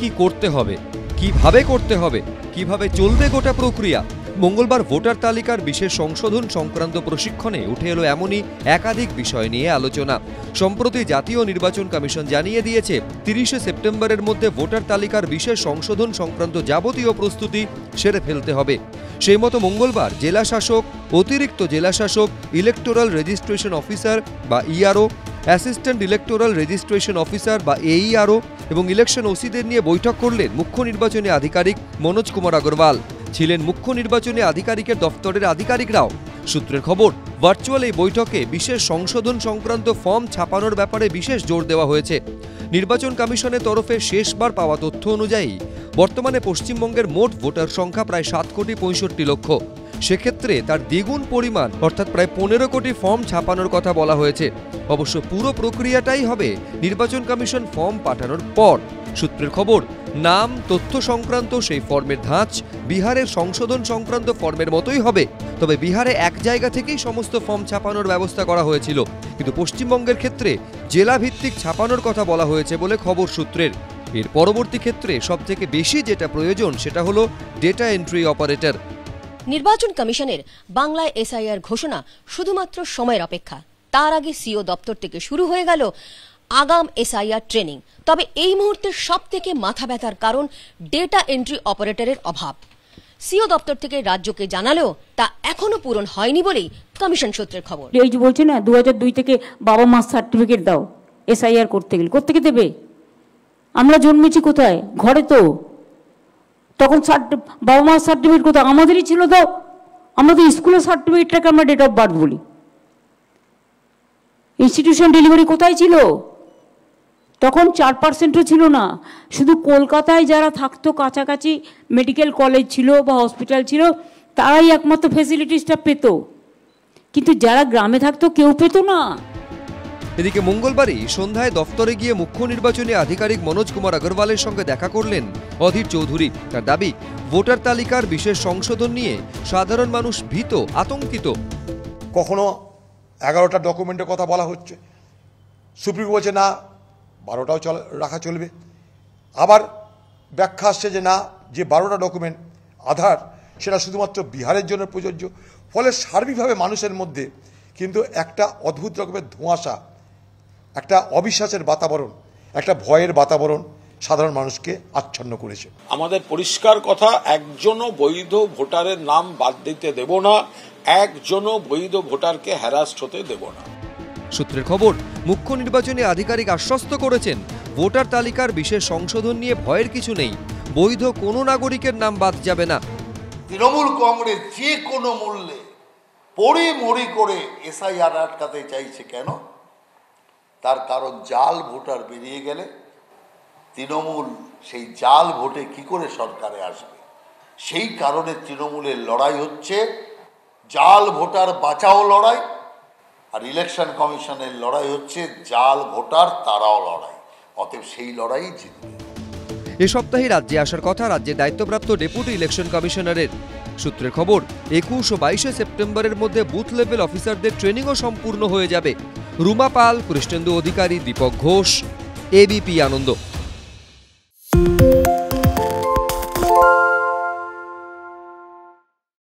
কি করতে হবে, কিভাবে করতে হবে, কিভাবে চলবে গোটা প্রক্রিয়া। মঙ্গলবার ভোটার তালিকার বিশেষ সংশোধন সংক্রান্ত প্রশিক্ষণে উঠে এলো এমনই একাধিক বিষয় নিয়ে আলোচনা। সম্প্রতি জাতীয় নির্বাচন কমিশন জানিয়ে দিয়েছে 30শে সেপ্টেম্বরের মধ্যে ভোটার তালিকার বিশেষ সংশোধন সংক্রান্ত যাবতীয় প্রস্তুতি সেরে ফেলতে হবে। সেই মতো মঙ্গলবার জেলা শাসক, অতিরিক্ত জেলা শাসক, ইলেকটোরাল রেজিস্ট্রেশন অফিসার বা ERO, assistant electoral registration officer বা এইআরও এবং ইলেকশন ওসিদের নিয়ে বৈঠক করলেন মুখ্য নির্বাচনী আধিকারিক মনোজ কুমার আগরওয়াল। ছিলেন মুখ্য নির্বাচনী আধিকারিকের দফতরের আধিকারিকরাও। সূত্রের খবর, ভার্চুয়াল এই বৈঠকে বিশেষ সংশোধন সংক্রান্ত ফর্ম ছাপানোর ব্যাপারে বিশেষ জোর দেওয়া হয়েছে। নির্বাচন কমিশনের তরফে শেষবার পাওয়া তথ্য অনুযায়ী বর্তমানে পশ্চিমবঙ্গের মোট ভোটার সংখ্যা প্রায় 7,65,00,000। সেক্ষেত্রে তার দ্বিগুণ পরিমাণ অর্থাৎ প্রায় 15 কোটি ফর্ম ছাপানোর কথা বলা হয়েছে। অবশ্য পুরো প্রক্রিয়াটাই হবে নির্বাচন কমিশন ফর্ম পাঠানোর পর। সূত্রের খবর, নাম, তথ্য সংক্রান্ত সেই ফর্মের ধাঁচ বিহারের সংশোধন সংক্রান্ত ফর্মের মতোই হবে। তবে বিহারে এক জায়গা থেকেই সমস্ত ফর্ম ছাপানোর ব্যবস্থা করা হয়েছিল, কিন্তু পশ্চিমবঙ্গের ক্ষেত্রে জেলা ভিত্তিক ছাপানোর কথা বলা হয়েছে বলে খবর সূত্রের। এর পরবর্তী ক্ষেত্রে সবথেকে বেশি যেটা প্রয়োজন সেটা হলো ডেটা এন্ট্রি অপারেটর। নির্বাচন কমিশনের বাংলায় এসআইআর ঘোষণা শুধুমাত্র সময়ের অপেক্ষা। তার আগে সিও দপ্তর থেকে শুরু হয়ে গেল আগাম এসআইআর ট্রেনিং। তবে এই মুহূর্তে সবথেকে মাথা ব্যথার কারণ ডেটা এন্ট্রি অপারেটরের অভাব। সিও দপ্তর থেকে রাজ্যকে জানালেও তা এখনো পূরণ হয়নি বলেই কমিশন সূত্রের খবর। এই যে বলছে না 2002 থেকে বাবা মা সার্টিফিকেট দাও এসআইআর করতে গেলে, কোত্থেকে দেবে? আমরা জন্মেছি কোথায়? ঘরে তো। তখন বাবা মার সার্টিফিকেট কোথায়? আমাদেরই ছিল। দাও, আমরা তো স্কুলের সার্টিফিকেটটাকে আমরা ডেট অফ বার্থ বলি। ইনস্টিটিউশন ডেলিভারি কোথায় ছিল? তখন 4%ও ছিল না। শুধু কলকাতায় যারা থাকতো, কাছাকাছি মেডিকেল কলেজ ছিল বা হসপিটাল ছিল, তারাই একমাত্র ফেসিলিটিসটা পেত, কিন্তু যারা গ্রামে থাকতো কেউ পেত না। এদিকে মঙ্গলবারই সন্ধ্যায় দফতরে গিয়ে মুখ্য নির্বাচনী আধিকারিক মনোজ কুমার আগরওয়ালের সঙ্গে দেখা করলেন অধীর চৌধুরী। তার দাবি, ভোটার তালিকার বিশেষ সংশোধন নিয়ে সাধারণ মানুষ ভীত, আতঙ্কিত। কখনো 11টা ডকুমেন্টের কথা বলা হচ্ছে, সুপ্রিম বলছে না 12টাও রাখা চলবে। আবার ব্যাখ্যা আসছে যে না, যে 12টা ডকুমেন্ট আধার সেটা শুধুমাত্র বিহারের জন্য প্রযোজ্য। ফলে সার্বিকভাবে মানুষের মধ্যে কিন্তু একটা অদ্ভুত রকমের ধোঁয়াশা, একটা অবিশ্বাসের বাতাবরণ, একটা ভয়ের বাতাবরণ সাধারণ মানুষকে আচ্ছন্ন করেছে। আমাদের পরিষ্কার কথা, একজনও বৈধ ভোটারের নাম বাদ দিতে দেব না, একজনও বৈধ ভোটারকে হ্যারাস্ট হতে দেব না। সূত্রের খবর, মুখ্য নির্বাচনী আধিকারিক আশ্বস্ত করেছেন, ভোটার তালিকার বিশেষ সংশোধন নিয়ে ভয়ের কিছু নেই, বৈধ কোনো নাগরিকের নাম বাদ যাবে না। তৃণমূল কংগ্রেস যে কোনো মূল্যে পড়ি করে এসআইআর আটকাতে চাইছে কেন? তার কারণ জাল ভোটার বেরিয়ে গেলে তৃণমূল সেই জাল ভোটে কি করে সরকারে আসবে। সেই কারণে তৃণমূলের লড়াই হচ্ছে জাল ভোটার বাঁচাও লড়াই, আর ইলেকশন কমিশনের লড়াই হচ্ছে জাল ভোটার তারাও লড়াই। অতএব সেই লড়াই জিতবে। এ সপ্তাহে রাজ্যে আসার কথা রাজ্যের দায়িত্বপ্রাপ্ত ডেপুটি ইলেকশন কমিশনারের। সূত্রের খবর, 21 ও 22শে সেপ্টেম্বরের মধ্যে বুথ লেভেল অফিসারদের ট্রেনিংও সম্পূর্ণ হয়ে যাবে। রুমা পাল, কৃষ্ণেন্দু অধিকারী, দীপক ঘোষ, এবিপি আনন্দ।